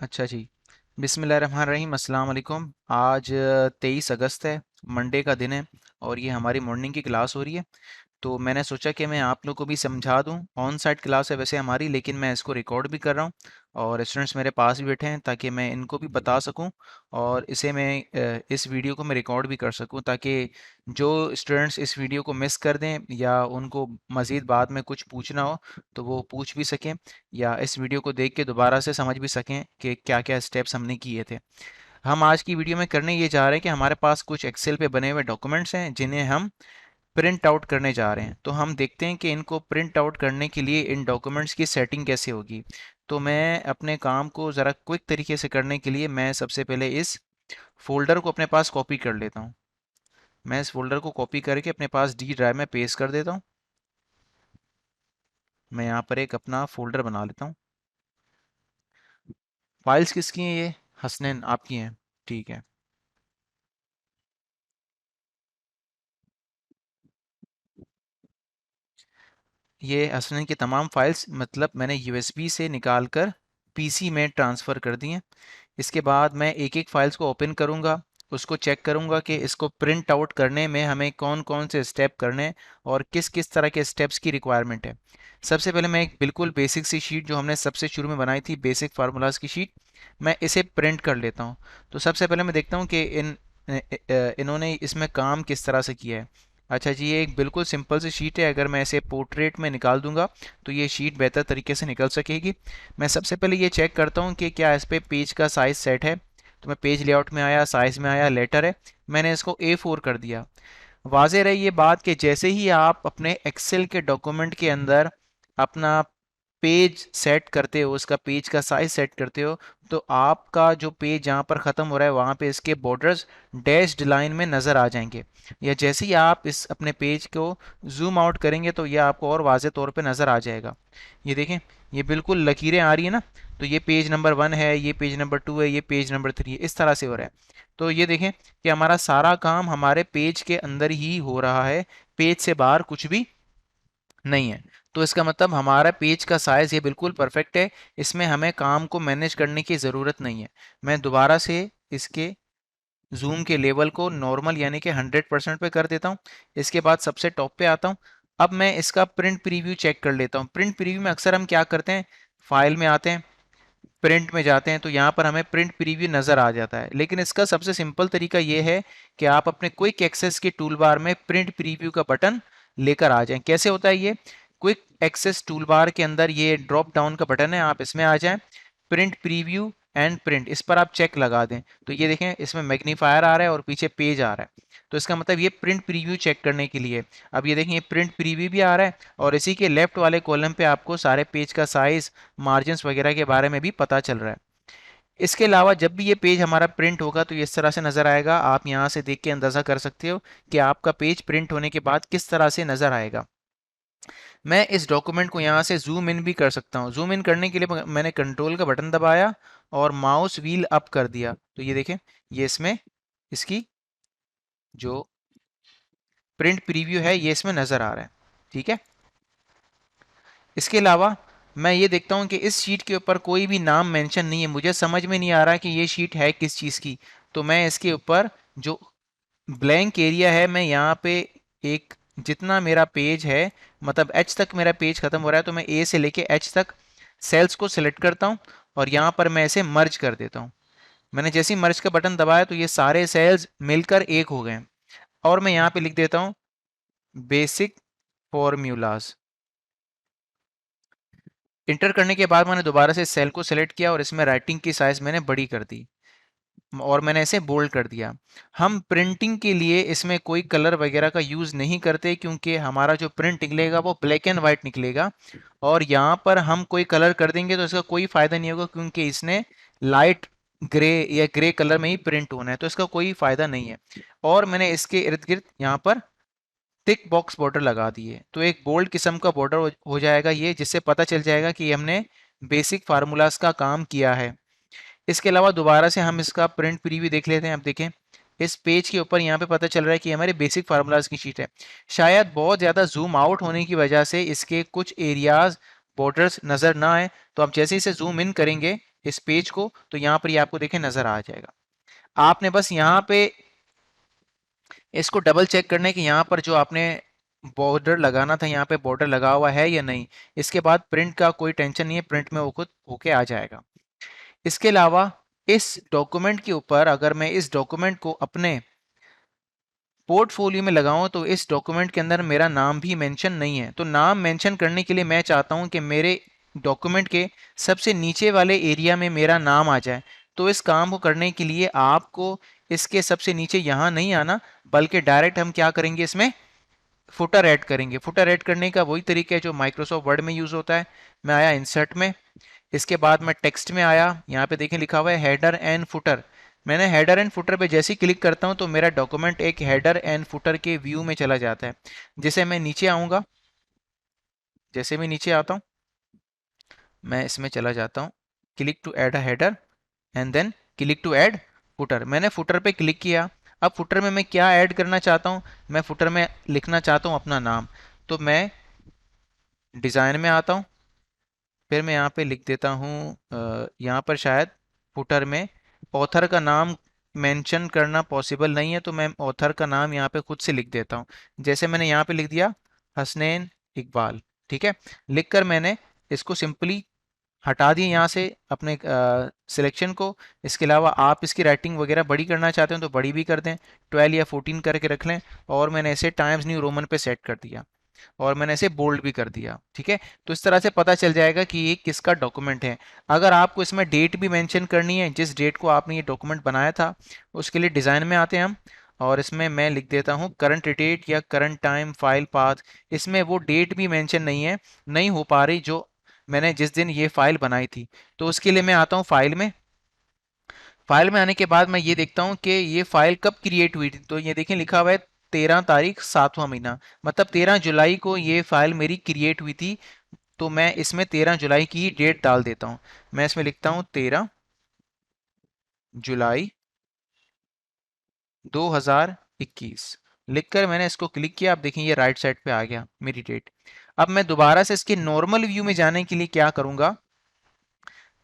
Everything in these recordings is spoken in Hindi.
अच्छा जी। बिस्मिल्लाहिर्रहमानिर्रहीम, अस्सलाम वालेकुम। आज 23 अगस्त है, मंडे का दिन है और ये हमारी मॉर्निंग की क्लास हो रही है। तो मैंने सोचा कि मैं आप लोग को भी समझा दूं। ऑन साइट क्लास है वैसे हमारी, लेकिन मैं इसको रिकॉर्ड भी कर रहा हूं और स्टूडेंट्स मेरे पास भी बैठे हैं ताकि मैं इनको भी बता सकूं और इसे मैं इस वीडियो को मैं रिकॉर्ड भी कर सकूं ताकि जो स्टूडेंट्स इस वीडियो को मिस कर दें या उनको मज़ीद बाद में कुछ पूछना हो तो वो पूछ भी सकें या इस वीडियो को देख के दोबारा से समझ भी सकें कि क्या क्या स्टेप्स हमने किए थे। हम आज की वीडियो में करने ये जा रहे हैं कि हमारे पास कुछ एक्सेल पे बने हुए डॉक्यूमेंट्स हैं जिन्हें हम प्रिंट आउट करने जा रहे हैं। तो हम देखते हैं कि इनको प्रिंट आउट करने के लिए इन डॉक्यूमेंट्स की सेटिंग कैसे होगी। तो मैं अपने काम को ज़रा क्विक तरीके से करने के लिए मैं सबसे पहले इस फोल्डर को अपने पास कॉपी कर लेता हूँ। मैं इस फोल्डर को कॉपी करके अपने पास डी ड्राइव में पेस्ट कर देता हूँ। मैं यहाँ पर एक अपना फोल्डर बना लेता हूँ। फाइल्स किसकी हैं ये? हसनैन आपकी हैं, ठीक है। ये हसनैन की तमाम फाइल्स मतलब मैंने यूएसबी से निकाल कर पीसी में ट्रांसफ़र कर दी हैं। इसके बाद मैं एक एक फाइल्स को ओपन करूँगा, उसको चेक करूँगा कि इसको प्रिंट आउट करने में हमें कौन कौन से स्टेप करने हैं और किस किस तरह के स्टेप्स की रिक्वायरमेंट है। सबसे पहले मैं एक बिल्कुल बेसिक सी शीट जो हमने सबसे शुरू में बनाई थी, बेसिक फार्मूलाज की शीट, मैं इसे प्रिंट कर लेता हूँ। तो सबसे पहले मैं देखता हूँ कि इन्होंने इसमें काम किस तरह से किया है। अच्छा जी, ये एक बिल्कुल सिंपल सी शीट है। अगर मैं इसे पोर्ट्रेट में निकाल दूंगा तो ये शीट बेहतर तरीके से निकल सकेगी। मैं सबसे पहले ये चेक करता हूँ कि क्या इस पे पेज का साइज सेट है। तो मैं पेज लेआउट में आया, साइज में आया, लेटर है, मैंने इसको A4 कर दिया। वाज़ेह रहे ये बात कि जैसे ही आप अपने एक्सेल के डॉक्यूमेंट के अंदर अपना पेज सेट करते हो, उसका पेज का साइज सेट करते हो, तो आपका जो पेज जहाँ पर ख़त्म हो रहा है वहाँ पे इसके बॉर्डर्स डैश्ड लाइन में नज़र आ जाएंगे। या जैसे ही आप इस अपने पेज को जूम आउट करेंगे तो ये आपको और वाज़े तौर पे नज़र आ जाएगा। ये देखें, ये बिल्कुल लकीरें आ रही है ना। तो ये पेज नंबर 1 है, ये पेज नंबर 2 है, ये पेज नंबर 3 है, इस तरह से हो रहा है। तो ये देखें कि हमारा सारा काम हमारे पेज के अंदर ही हो रहा है, पेज से बाहर कुछ भी नहीं है। तो इसका मतलब हमारा पेज का साइज ये बिल्कुल परफेक्ट है, इसमें हमें काम को मैनेज करने की ज़रूरत नहीं है। मैं दोबारा से इसके जूम के लेवल को नॉर्मल यानी कि 100% पे कर देता हूँ। इसके बाद सबसे टॉप पे आता हूँ। अब मैं इसका प्रिंट प्रीव्यू चेक कर लेता हूँ। प्रिंट प्रीव्यू में अक्सर हम क्या करते हैं, फाइल में आते हैं, प्रिंट में जाते हैं, तो यहाँ पर हमें प्रिंट प्रीव्यू नज़र आ जाता है। लेकिन इसका सबसे सिंपल तरीका ये है कि आप अपने क्विक एक्सेस के टूल बार में प्रिंट प्रीव्यू का बटन लेकर आ जाएं। कैसे होता है ये? क्विक एक्सेस टूल बार के अंदर ये ड्रॉप डाउन का बटन है, आप इसमें आ जाएं, प्रिंट प्रीव्यू एंड प्रिंट, इस पर आप चेक लगा दें। तो ये देखें, इसमें मैग्नीफायर आ रहा है और पीछे पेज आ रहा है। तो इसका मतलब ये प्रिंट प्रीव्यू चेक करने के लिए। अब ये देखें, ये प्रिंट प्रीव्यू भी आ रहा है और इसी के लेफ्ट वाले कॉलम पे आपको सारे पेज का साइज, मार्जिन्स वगैरह के बारे में भी पता चल रहा है। इसके अलावा जब भी ये पेज हमारा प्रिंट होगा तो ये इस तरह से नज़र आएगा। आप यहाँ से देख के अंदाज़ा कर सकते हो कि आपका पेज प्रिंट होने के बाद किस तरह से नज़र आएगा। मैं इस डॉक्यूमेंट को यहाँ से जूम इन भी कर सकता हूँ। जूम इन करने के लिए मैंने कंट्रोल का बटन दबाया और माउस व्हील अप कर दिया। तो ये देखें, ये इसमें इसकी जो प्रिंट प्रीव्यू है ये इसमें नज़र आ रहा है। ठीक है। इसके अलावा मैं ये देखता हूँ कि इस शीट के ऊपर कोई भी नाम मेंशन नहीं है। मुझे समझ में नहीं आ रहा कि ये शीट है किस चीज़ की। तो मैं इसके ऊपर जो ब्लैंक एरिया है, मैं यहाँ पे एक, जितना मेरा पेज है, मतलब एच तक मेरा पेज खत्म हो रहा है, तो मैं ए से लेके एच तक सेल्स को सिलेक्ट करता हूँ और यहाँ पर मैं इसे मर्ज कर देता हूँ। मैंने जैसे ही मर्ज का बटन दबाया तो ये सारे सेल्स मिलकर एक हो गए और मैं यहाँ पे लिख देता हूँ बेसिक फॉर्मूलाज। इंटर करने के बाद मैंने दोबारा से सेल को सिलेक्ट किया और इसमें राइटिंग की साइज मैंने बड़ी कर दी और मैंने इसे बोल्ड कर दिया। हम प्रिंटिंग के लिए इसमें कोई कलर वगैरह का यूज़ नहीं करते क्योंकि हमारा जो प्रिंट निकलेगा वो ब्लैक एंड वाइट निकलेगा और यहाँ पर हम कोई कलर कर देंगे तो इसका कोई फ़ायदा नहीं होगा क्योंकि इसने लाइट ग्रे या ग्रे कलर में ही प्रिंट होना है, तो इसका कोई फ़ायदा नहीं है। और मैंने इसके इर्द गिर्द यहाँ पर थिक बॉक्स बॉर्डर लगा दिए, तो एक बोल्ड किस्म का बॉर्डर हो जाएगा ये, जिससे पता चल जाएगा कि हमने बेसिक फार्मूलाज का काम किया है। इसके अलावा दोबारा से हम इसका प्रिंट प्रीव्यू देख लेते हैं। अब देखें, इस पेज के ऊपर यहाँ पे पता चल रहा है कि हमारे बेसिक फार्मूलाज की शीट है। शायद बहुत ज़्यादा जूम आउट होने की वजह से इसके कुछ एरियाज बॉर्डर्स नज़र ना आए, तो आप जैसे इसे जूम इन करेंगे इस पेज को, तो यहाँ पर ये आपको देखें नजर आ जाएगा। आपने बस यहाँ पे इसको डबल चेक करने कि यहाँ पर जो आपने बॉर्डर लगाना था यहाँ पे बॉर्डर लगा हुआ है या नहीं। इसके बाद प्रिंट का कोई टेंशन नहीं है, प्रिंट में वो खुद होके आ जाएगा। इसके अलावा इस डॉक्यूमेंट के ऊपर अगर मैं इस डॉक्यूमेंट को अपने पोर्टफोलियो में लगाऊं तो इस डॉक्यूमेंट के अंदर मेरा नाम भी मेंशन नहीं है। तो नाम मेंशन करने के लिए मैं चाहता हूं कि मेरे डॉक्यूमेंट के सबसे नीचे वाले एरिया में मेरा नाम आ जाए। तो इस काम को करने के लिए आपको इसके सबसे नीचे यहाँ नहीं आना, बल्कि डायरेक्ट हम क्या करेंगे, इसमें फुटर ऐड करेंगे। फुटर ऐड करने का वही तरीका है जो माइक्रोसॉफ्ट वर्ड में यूज होता है। मैं आया इंसर्ट में, इसके बाद मैं टेक्स्ट में आया, यहाँ पे देखें लिखा हुआ है हेडर एंड फुटर। मैंने हेडर एंड फुटर पे जैसे ही क्लिक करता हूँ तो मेरा डॉक्यूमेंट एक हेडर एंड फुटर के व्यू में चला जाता है। जैसे मैं नीचे आऊँगा, जैसे मैं नीचे आता हूँ मैं इसमें चला जाता हूँ, click to add a header and then click to add footer. मैंने फुटर पे क्लिक किया। अब फुटर में मैं क्या ऐड करना चाहता हूँ, मैं फुटर में लिखना चाहता हूँ अपना नाम। तो मैं डिज़ाइन में आता हूँ, फिर मैं यहाँ पे लिख देता हूँ यहाँ पर शायद फुटर में ऑथर का नाम मेंशन करना पॉसिबल नहीं है, तो मैं ऑथर का नाम यहाँ पे खुद से लिख देता हूँ। जैसे मैंने यहाँ पे लिख दिया हसनैन इकबाल, ठीक है। लिखकर मैंने इसको सिंपली हटा दिए यहाँ से अपने सिलेक्शन को। इसके अलावा आप इसकी राइटिंग वगैरह बड़ी करना चाहते हो तो बड़ी भी कर दें, 12 या 14 करके रख लें। और मैंने इसे टाइम्स न्यू रोमन पे सेट कर दिया और मैंने इसे बोल्ड भी कर दिया, ठीक है। तो इस तरह से पता चल जाएगा कि ये किसका डॉक्यूमेंट है। अगर आपको इसमें डेट भी मेंशन करनी है, जिस डेट को आपने ये डॉक्यूमेंट बनाया था, उसके लिए डिज़ाइन में आते हैं हम, और इसमें मैं लिख देता हूँ करंट डेट या करंट टाइम फाइल पाथ। इसमें वो डेट भी मेंशन नहीं है, नहीं हो पा रही जो मैंने जिस दिन ये फाइल बनाई थी। तो उसके लिए मैं आता हूँ फाइल में। फाइल में आने के बाद मैं ये देखता हूँ कि ये फाइल कब क्रिएट हुई थी। तो ये देखें लिखा हुआ है 13 तारीख 7वां महीना, मतलब 13 जुलाई को ये फाइल मेरी क्रिएट हुई थी। तो मैं इसमें 13 जुलाई की डेट डाल देता हूँ। मैं इसमें लिखता हूँ 13 जुलाई 2021। लिखकर मैंने इसको क्लिक किया। अब देखिए ये राइट साइड पे आ गया मेरी डेट। अब मैं दोबारा से इसके नॉर्मल व्यू में जाने के लिए क्या करूंगा,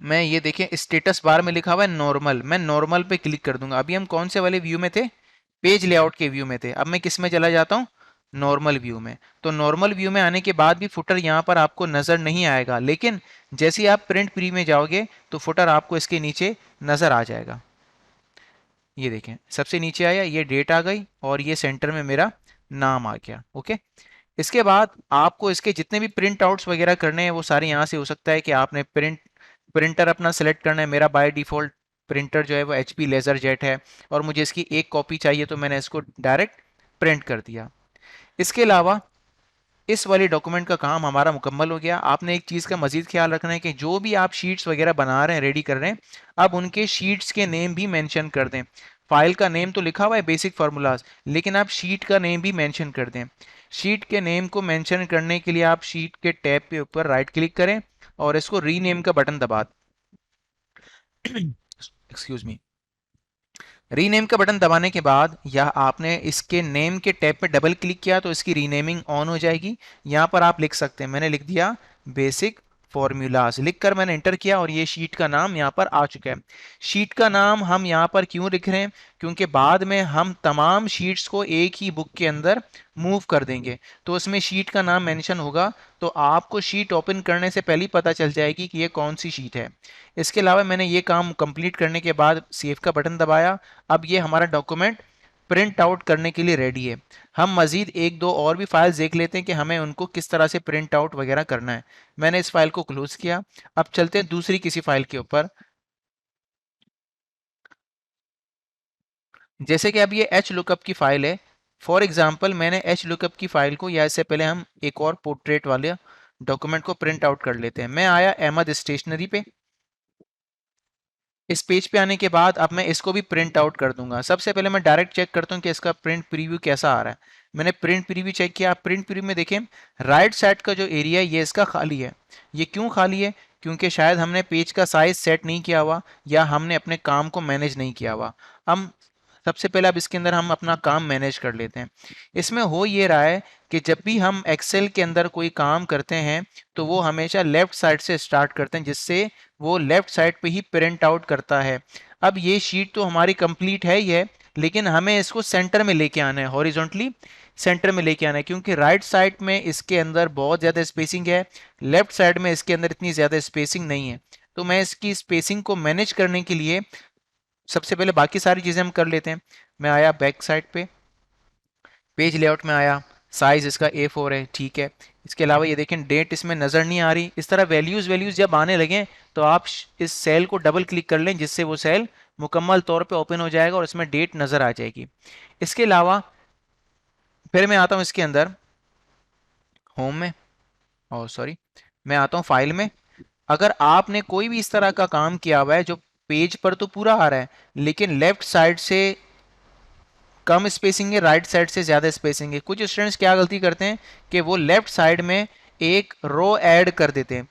मैं ये देखें स्टेटस बार में लिखा हुआ है नॉर्मल, मैं नॉर्मल पे क्लिक कर दूंगा। अभी हम कौन से वाले व्यू में थे, पेज लेआउट के व्यू में थे। अब मैं किस में चला जाता हूँ, नॉर्मल व्यू में। तो नॉर्मल व्यू में आने के बाद भी फुटर यहाँ पर आपको नजर नहीं आएगा, लेकिन जैसे ही आप प्रिंट प्री में जाओगे तो फुटर आपको इसके नीचे नजर आ जाएगा। ये देखें सबसे नीचे आया, ये डेट आ गई और ये सेंटर में मेरा नाम आ गया। ओके, इसके बाद आपको इसके जितने भी प्रिंट आउट्स वगैरह करने हैं वो सारे यहाँ से हो सकता है कि आपने प्रिंटर अपना सेलेक्ट करना है। मेरा बाय डिफ़ॉल्ट प्रिंटर जो है वो HP लेज़र जेट है और मुझे इसकी एक कॉपी चाहिए, तो मैंने इसको डायरेक्ट प्रिंट कर दिया। इसके अलावा इस वाले डॉक्यूमेंट का काम हमारा मुकम्मल हो गया। आपने एक चीज़ का मजीद ख्याल रखना है कि जो भी आप शीट्स वगैरह बना रहे हैं, रेडी कर रहे हैं, अब उनके शीट्स के नेम भी मेंशन कर दें। फाइल का नेम तो लिखा हुआ है बेसिक फार्मूलाज, लेकिन आप शीट का नेम भी मेंशन कर दें। शीट के नेम को मेंशन करने के लिए आप शीट के टैब पे ऊपर राइट क्लिक करें और इसको रीनेम का बटन दबा एक्सक्यूज मी, रीनेम का बटन दबाने के बाद या आपने इसके नेम के टैब पे डबल क्लिक किया तो इसकी रीनेमिंग ऑन हो जाएगी। यहाँ पर आप लिख सकते हैं, मैंने लिख दिया बेसिक फॉर्मूलाज। लिखकर मैंने इंटर किया और ये शीट का नाम यहाँ पर आ चुका है। शीट का नाम हम यहाँ पर क्यों लिख रहे हैं, क्योंकि बाद में हम तमाम शीट्स को एक ही बुक के अंदर मूव कर देंगे, तो उसमें शीट का नाम मेंशन होगा। तो आपको शीट ओपन करने से पहले ही पता चल जाएगी कि ये कौन सी शीट है। इसके अलावा मैंने ये काम कंप्लीट करने के बाद सेव का बटन दबाया। अब ये हमारा डॉक्यूमेंट प्रिंट आउट करने के लिए रेडी है। हम मज़ीद एक दो और भी फाइल्स देख लेते हैं कि हमें उनको किस तरह से प्रिंट आउट वगैरह करना है। मैंने इस फाइल को क्लोज किया। अब चलते हैं दूसरी किसी फाइल के ऊपर। जैसे कि अब ये एच लुकअप की फाइल है। फॉर एग्जांपल मैंने एच लुकअप की फाइल को, या इससे पहले हम एक और पोर्ट्रेट वाले डॉक्यूमेंट को प्रिंट आउट कर लेते हैं। मैं आया अहमद स्टेशनरी पे। इस पेज पे आने के बाद अब मैं इसको भी प्रिंट आउट कर दूंगा। सबसे पहले मैं डायरेक्ट चेक करता हूँ कि इसका प्रिंट प्रीव्यू कैसा आ रहा है। मैंने प्रिंट प्रीव्यू चेक किया। प्रिंट प्रीव्यू में देखें राइट साइड का जो एरिया है ये इसका खाली है। ये क्यों खाली है, क्योंकि शायद हमने पेज का साइज सेट नहीं किया हुआ या हमने अपने काम को मैनेज नहीं किया हुआ। हम सबसे पहले अब इसके अंदर हम अपना काम मैनेज कर लेते हैं। इसमें हो ये रहा है कि जब भी हम एक्सेल के अंदर कोई काम करते हैं तो वो हमेशा लेफ्ट साइड से स्टार्ट करते हैं, जिससे वो लेफ्ट साइड पे ही प्रिंट आउट करता है। अब ये शीट तो हमारी कंप्लीट है ही है, लेकिन हमें इसको सेंटर में लेके आना है, हॉरिजॉन्टली सेंटर में लेके आना है, क्योंकि राइट साइड में इसके अंदर बहुत ज़्यादा स्पेसिंग है, लेफ्ट साइड में इसके अंदर इतनी ज़्यादा स्पेसिंग नहीं है। तो मैं इसकी स्पेसिंग को मैनेज करने के लिए सबसे पहले बाकी सारी चीज़ें हम कर लेते हैं। मैं आया बैक साइड पे, पेज लेआउट में आया, साइज इसका A4 है, ठीक है। इसके अलावा ये देखें डेट इसमें नज़र नहीं आ रही। इस तरह वैल्यूज़ वैल्यूज़ जब आने लगें तो आप इस सेल को डबल क्लिक कर लें, जिससे वो सेल मुकम्मल तौर पे ओपन हो जाएगा और इसमें डेट नज़र आ जाएगी। इसके अलावा फिर मैं आता हूँ इसके अंदर होम में, और सॉरी, मैं आता हूँ फाइल में। अगर आपने कोई भी इस तरह का काम किया हुआ है जो पेज पर तो पूरा आ रहा है, लेकिन लेफ्ट साइड से कम स्पेसिंग है, राइट साइड से ज़्यादा स्पेसिंग है, कुछ स्टूडेंट्स क्या गलती करते हैं कि वो लेफ्ट साइड में एक रो ऐड कर देते हैं,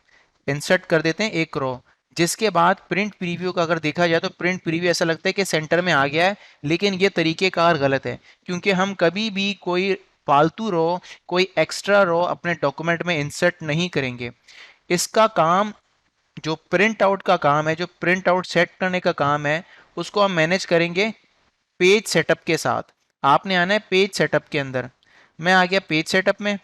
इंसर्ट कर देते हैं एक रो, जिसके बाद प्रिंट प्रीव्यू का अगर देखा जाए तो प्रिंट प्रीव्यू ऐसा लगता है कि सेंटर में आ गया है, लेकिन ये तरीकेकार गलत है, क्योंकि हम कभी भी कोई फालतू रो, कोई एक्स्ट्रा रो अपने डॉक्यूमेंट में इंसर्ट नहीं करेंगे। इसका काम, जो प्रिंट आउट का काम है, जो प्रिंट आउट सेट करने का काम है, उसको हम मैनेज करेंगे पेज सेटअप के साथ। आपने आना है पेज सेटअप के अंदर। मैं आ गया पेज सेटअप में।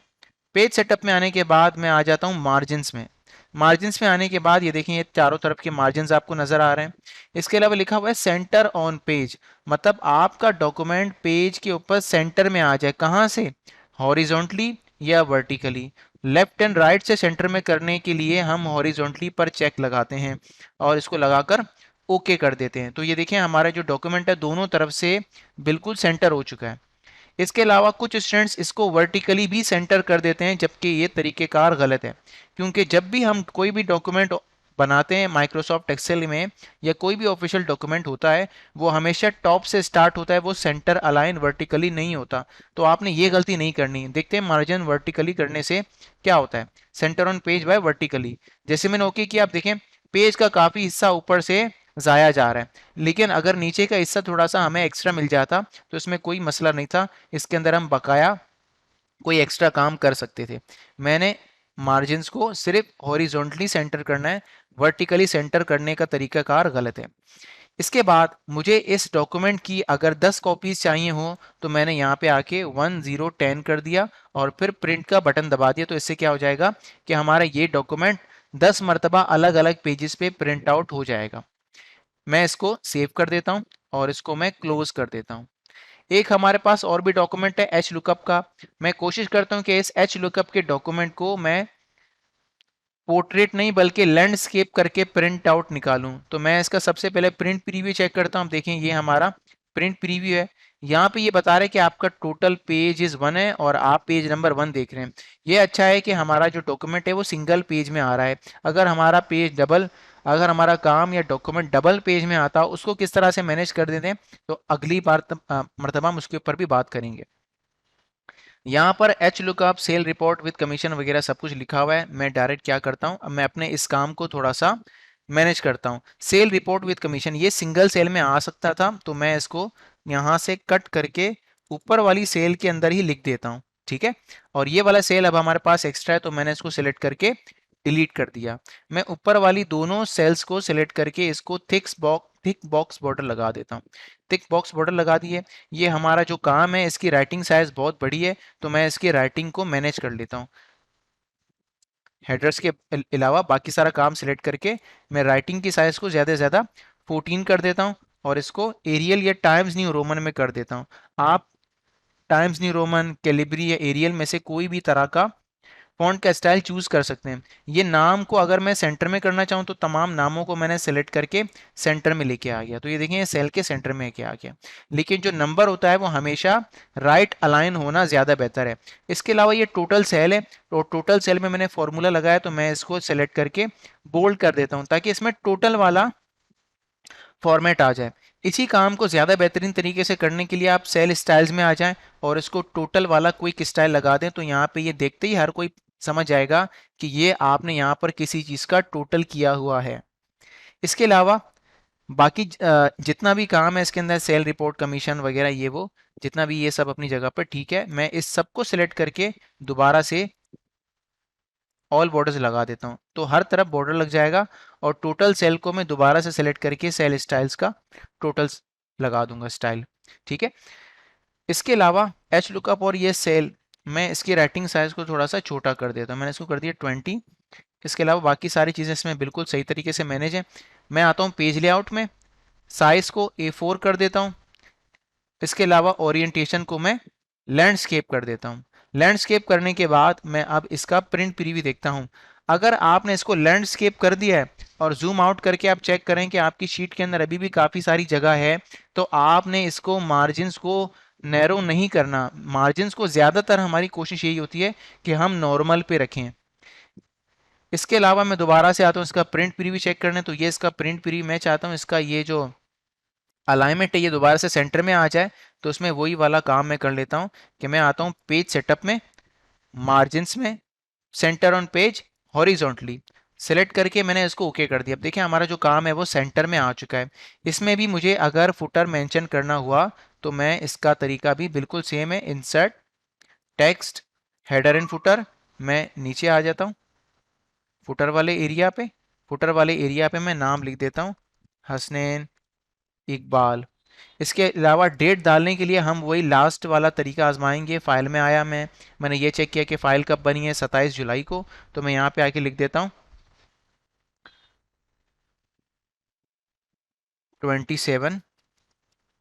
पेज सेटअप में आने के बाद मैं आ जाता हूँ मार्जिन्स में। मार्जिन्स में आने के बाद ये देखिए, ये चारों तरफ के मार्जिन्स आपको नजर आ रहे हैं। इसके अलावा लिखा हुआ है सेंटर ऑन पेज, मतलब आपका डॉक्यूमेंट पेज के ऊपर सेंटर में आ जाए। कहाँ से? हॉरिजॉन्टली या वर्टिकली। लेफ्ट एंड राइट से सेंटर में करने के लिए हम हॉरिजॉन्टली पर चेक लगाते हैं और इसको लगाकर ओके कर देते हैं। तो ये देखिए, हमारा जो डॉक्यूमेंट है दोनों तरफ से बिल्कुल सेंटर हो चुका है। इसके अलावा कुछ स्टूडेंट्स इसको वर्टिकली भी सेंटर कर देते हैं, जबकि ये तरीकेकार गलत है, क्योंकि जब भी हम कोई भी डॉक्यूमेंट बनाते हैं माइक्रोसॉफ्ट एक्सेल में, या कोई भी ऑफिशियल डॉक्यूमेंट होता है, वो हमेशा टॉप से स्टार्ट होता है, वो सेंटर अलाइन वर्टिकली नहीं होता। तो आपने ये गलती नहीं करनी। देखते हैं मार्जिन वर्टिकली करने से क्या होता है। Centre on page by vertically, जैसे मैंने ओके किया, आप देखें पेज का काफ़ी हिस्सा ऊपर से ज़ाया जा रहा है, लेकिन अगर नीचे का हिस्सा थोड़ा सा हमें एक्स्ट्रा मिल जाता तो इसमें कोई मसला नहीं था, इसके अंदर हम बकाया कोई एक्स्ट्रा काम कर सकते थे। मैंने मार्जिन्स को सिर्फ हॉरिजॉन्टली सेंटर करना है, वर्टिकली सेंटर करने का तरीकाकार गलत है। इसके बाद मुझे इस डॉक्यूमेंट की अगर 10 कॉपीज चाहिए हो तो मैंने यहाँ पे आके 1010 कर दिया और फिर प्रिंट का बटन दबा दिया। तो इससे क्या हो जाएगा कि हमारा ये डॉक्यूमेंट 10 मरतबा अलग अलग पेजेस पे प्रिंट आउट हो जाएगा। मैं इसको सेव कर देता हूँ और इसको मैं क्लोज कर देता हूँ। एक हमारे पास और भी डॉक्यूमेंट है एच लुकअप का। मैं कोशिश करता हूँ कि इस एच लुकअप के डॉक्यूमेंट को मैं पोर्ट्रेट नहीं बल्कि लैंडस्केप करके प्रिंट आउट निकालूं। तो मैं इसका सबसे पहले प्रिंट प्रीव्यू चेक करता हूँ। देखें ये हमारा प्रिंट प्रीव्यू है। यहाँ पे ये बता रहा है कि आपका टोटल पेज इज 1 है और आप पेज नंबर 1 देख रहे हैं। ये अच्छा है कि हमारा जो डॉक्यूमेंट है वो सिंगल पेज में आ रहा है। अगर हमारा पेज डबल, अगर हमारा काम या डॉक्यूमेंट डबल पेज में आता, उसको किस तरह से मैनेज कर देते हैं, तो अगली बार मरतबा हम उसके ऊपर भी बात करेंगे। यहाँ पर H lookup, sale report with commission वगैरह सब कुछ लिखा हुआ है। मैं डायरेक्ट क्या करता हूँ, अब मैं अपने इस काम को थोड़ा सा मैनेज करता हूँ। सेल रिपोर्ट विद कमीशन ये सिंगल सेल में आ सकता था, तो मैं इसको यहाँ से कट करके ऊपर वाली सेल के अंदर ही लिख देता हूँ, ठीक है। और ये वाला सेल अब हमारे पास एक्स्ट्रा है, तो मैंने इसको सिलेक्ट करके डिलीट कर दिया। मैं ऊपर वाली दोनों सेल्स को सिलेक्ट करके इसको थिक बॉक्स बॉर्डर लगा देता हूँ। थिक बॉक्स बॉर्डर लगा दिए। ये हमारा जो काम है, इसकी राइटिंग साइज बहुत बड़ी है, तो मैं इसकी राइटिंग को मैनेज कर लेता हूँ। हेडर्स के अलावा बाकी सारा काम सिलेक्ट करके मैं राइटिंग की साइज को ज़्यादा से ज़्यादा 14 कर देता हूँ और इसको एरियल या टाइम्स न्यू रोमन में कर देता हूँ। आप टाइम्स न्यू रोमन, कैलिब्री या एरियल में से कोई भी तरह का फॉन्ट का स्टाइल चूज कर सकते हैं। ये नाम को अगर मैं सेंटर में करना चाहूँ तो तमाम नामों को मैंने सेलेक्ट करके सेंटर में लेके आ गया। तो ये देखें, ये सेल के सेंटर में लेके आ गया। लेकिन जो नंबर होता है वो हमेशा राइट अलाइन होना ज़्यादा बेहतर है। इसके अलावा ये टोटल सेल है, तो टोटल सेल में मैंने फॉर्मूला लगाया, तो मैं इसको सेलेक्ट करके बोल्ड कर देता हूँ ताकि इसमें टोटल वाला फॉर्मेट आ जाए। इसी काम को ज़्यादा बेहतरीन तरीके से करने के लिए आप सेल स्टाइल्स में आ जाएं और इसको टोटल वाला क्विक स्टाइल लगा दें, तो यहाँ पे ये देखते ही हर कोई समझ जाएगा कि ये आपने यहाँ पर किसी चीज़ का टोटल किया हुआ है। इसके अलावा बाकी जितना भी काम है इसके अंदर, सेल रिपोर्ट, कमीशन वगैरह, ये वो जितना भी, ये सब अपनी जगह पर ठीक है। मैं इस सब को सिलेक्ट करके दोबारा से ऑल बॉर्डर्स लगा देता हूँ, तो हर तरफ बॉर्डर लग जाएगा। और टोटल सेल को मैं दोबारा से सेलेक्ट करके सेल स्टाइल्स का टोटल लगा दूंगा स्टाइल। ठीक है, इसके अलावा एच लुकअप और ये सेल, मैं इसकी राइटिंग साइज को थोड़ा सा छोटा कर देता हूँ, मैंने इसको कर दिया 20। इसके अलावा बाकी सारी चीज़ें इसमें बिल्कुल सही तरीके से मैनेज है। मैं आता हूँ पेज लेआउट में, साइज को A4 कर देता हूँ। इसके अलावा ओरिएंटेशन को मैं लैंडस्केप कर देता हूँ। लैंडस्केप करने के बाद मैं अब इसका प्रिंट प्रीव्यू देखता हूँ। अगर आपने इसको लैंडस्केप कर दिया है और जूम आउट करके आप चेक करें कि आपकी शीट के अंदर अभी भी काफ़ी सारी जगह है, तो आपने इसको मार्जिन्स को नैरो नहीं करना। मार्जिन्स को ज़्यादातर हमारी कोशिश यही होती है कि हम नॉर्मल पे रखें। इसके अलावा मैं दोबारा से आता हूँ इसका प्रिंट प्रीव्यू चेक करने, तो ये इसका प्रिंट प्रीव्यू, मैं चाहता हूँ इसका ये जो अलाइनमेंट है ये दोबारा से सेंटर में आ जाए। तो उसमें वही वाला काम मैं कर लेता हूँ कि मैं आता हूँ पेज सेटअप में, मार्जिन्स में, centre on page, horizontally select करके मैंने इसको ओके कर दिया। अब देखिए हमारा जो काम है वो सेंटर में आ चुका है। इसमें भी मुझे अगर फुटर मेंशन करना हुआ तो मैं इसका तरीका भी बिल्कुल सेम है। Insert text header and footer, मैं नीचे आ जाता हूँ फुटर वाले एरिया पे। फुटर वाले एरिया पे मैं नाम लिख देता हूँ हसनैन इकबाल। इसके अलावा डेट डालने के लिए हम वही लास्ट वाला तरीका आजमाएंगे। फाइल में आया मैंने ये चेक किया कि फाइल कब बनी है, 27 जुलाई को, तो मैं यहाँ पे आके लिख देता हूँ 27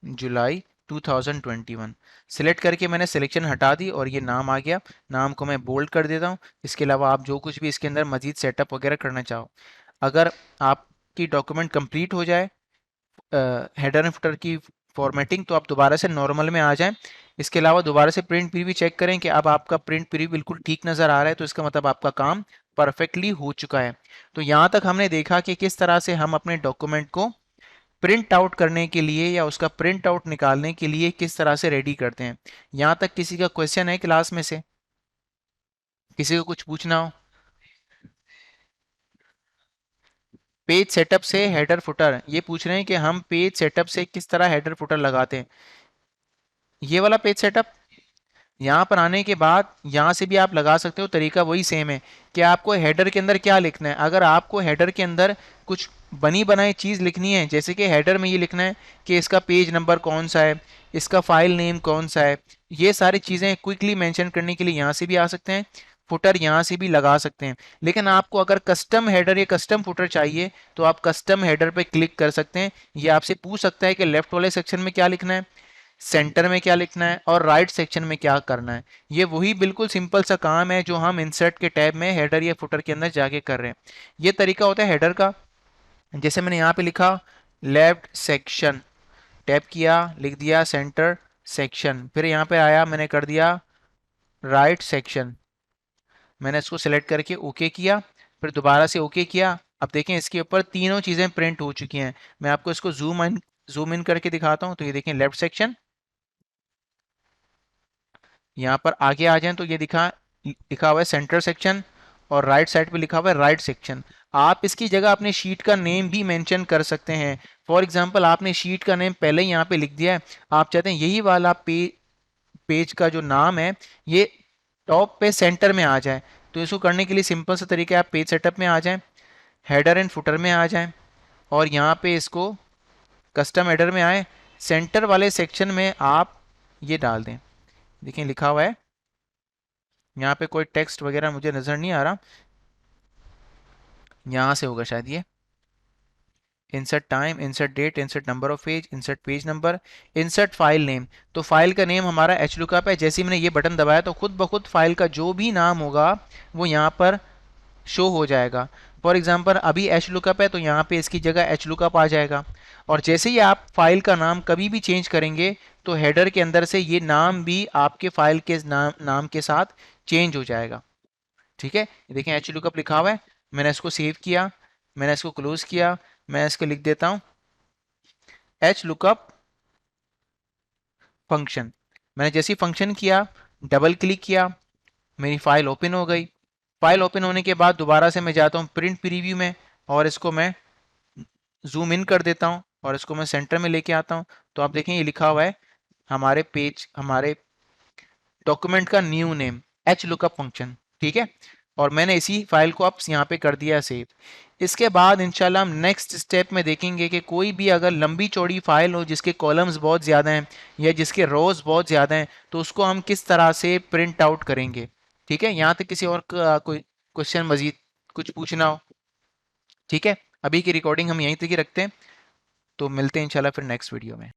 जुलाई 2021। सिलेक्ट करके मैंने सिलेक्शन हटा दी और ये नाम आ गया। नाम को मैं बोल्ड कर देता हूँ। इसके अलावा आप जो कुछ भी इसके अंदर मजीद सेटअप वगैरह करना चाहो, अगर आपकी डॉक्यूमेंट कंप्लीट हो जाए हेडर एंड फुटर की फॉर्मेटिंग, तो आप दोबारा से नॉर्मल में आ जाएं। इसके अलावा दोबारा से प्रिंट प्रीव्यू चेक करें कि अब आपका प्रिंट प्रीव्यू बिल्कुल ठीक नज़र आ रहा है, तो इसका मतलब आपका काम परफेक्टली हो चुका है। तो यहाँ तक हमने देखा कि किस तरह से हम अपने डॉक्यूमेंट को प्रिंट आउट करने के लिए या उसका प्रिंट आउट निकालने के लिए किस तरह से रेडी करते हैं। यहाँ तक किसी का क्वेश्चन है क्लास में से, किसी को कुछ पूछना हो? पेज सेटअप से हेडर फुटर, ये पूछ रहे हैं कि हम पेज सेटअप से किस तरह हेडर फुटर लगाते हैं। ये वाला पेज सेटअप, यहाँ पर आने के बाद यहाँ से भी आप लगा सकते हो, तरीका वही सेम है कि आपको हेडर के अंदर क्या लिखना है। अगर आपको हेडर के अंदर कुछ बनी बनाई चीज़ लिखनी है, जैसे कि हेडर में ये लिखना है कि इसका पेज नंबर कौन सा है, इसका फाइल नेम कौन सा है, ये सारी चीज़ें क्विकली मेंशन करने के लिए यहाँ से भी आ सकते हैं, फुटर यहाँ से भी लगा सकते हैं। लेकिन आपको अगर कस्टम हेडर या कस्टम फुटर चाहिए तो आप कस्टम हेडर पे क्लिक कर सकते हैं। ये आपसे पूछ सकता है कि लेफ्ट वाले सेक्शन में क्या लिखना है, सेंटर में क्या लिखना है और राइट सेक्शन में क्या करना है। ये वही बिल्कुल सिंपल सा काम है जो हम इंसर्ट के टैब में हेडर या फुटर के अंदर जाके कर रहे हैं। ये तरीका होता है हेडर का। जैसे मैंने यहाँ पे लिखा लेफ्ट सेक्शन, टैप किया, लिख दिया सेंटर सेक्शन, फिर यहाँ पे आया मैंने कर दिया राइट सेक्शन, मैंने इसको सेलेक्ट करके ओके किया, फिर दोबारा से ओके किया। अब देखें इसके ऊपर तीनों चीज़ें प्रिंट हो चुकी हैं। मैं आपको इसको जूम इन करके दिखाता हूँ। तो ये देखें लेफ्ट सेक्शन, यहाँ पर आगे आ जाएं तो ये लिखा हुआ है सेंटर सेक्शन और राइट साइड पे लिखा हुआ है राइट सेक्शन। आप इसकी जगह अपने शीट का नेम भी मेंशन कर सकते हैं। फॉर एग्जांपल आपने शीट का नेम पहले ही यहाँ पे लिख दिया है, आप चाहते हैं यही वाला पेज का जो नाम है ये टॉप पे सेंटर में आ जाए। तो इसको करने के लिए सिंपल सा तरीका है, आप पेज सेटअप में आ जाएं, हेडर एंड फुटर में आ जाएं और यहाँ पे इसको कस्टम हेडर में आए, सेंटर वाले सेक्शन में आप ये डाल दें। देखिए लिखा हुआ है, यहाँ पे कोई टेक्स्ट वगैरह मुझे नज़र नहीं आ रहा, यहाँ से होगा शायद ये insert time, insert date, insert number of page, insert page number, insert file name. तो फाइल का नेम हमारा एच लुकअप है। जैसे ही मैंने ये बटन दबाया तो खुद ब खुद फाइल का जो भी नाम होगा वो यहाँ पर शो हो जाएगा। फॉर एग्जाम्पल अभी एच लुकअप है तो यहाँ पे इसकी जगह एच लुकअप आ जाएगा। और जैसे ही आप फाइल का नाम कभी भी चेंज करेंगे तो हेडर के अंदर से ये नाम भी आपके फाइल के नाम के साथ चेंज हो जाएगा। ठीक है, देखें एच लुकअप लिखा हुआ है, मैंने इसको सेव किया, मैंने इसको क्लोज किया, मैं इसको लिख देता हूँ एच लुकअप फंक्शन। मैंने जैसे ही फंक्शन किया, डबल क्लिक किया, मेरी फाइल ओपन हो गई। फाइल ओपन होने के बाद दोबारा से मैं जाता हूँ प्रिंट प्रीव्यू में और इसको मैं जूम इन कर देता हूँ और इसको मैं सेंटर में लेके आता हूँ। तो आप देखें ये लिखा हुआ है हमारे डॉक्यूमेंट का new name H lookup function. ठीक है, और मैंने इसी फाइल को अब यहाँ पे कर दिया सेव। इसके बाद इंशाल्लाह हम नेक्स्ट स्टेप में देखेंगे कि कोई भी अगर लंबी चौड़ी फाइल हो जिसके कॉलम्स बहुत ज़्यादा हैं या जिसके रोज बहुत ज़्यादा हैं, तो उसको हम किस तरह से प्रिंट आउट करेंगे। ठीक है, यहाँ तक किसी और का कोई क्वेश्चन मजीद कुछ पूछना हो? ठीक है, अभी की रिकॉर्डिंग हम यहीं तक ही रखते हैं, तो मिलते हैं इंशाल्लाह फिर नेक्स्ट वीडियो में।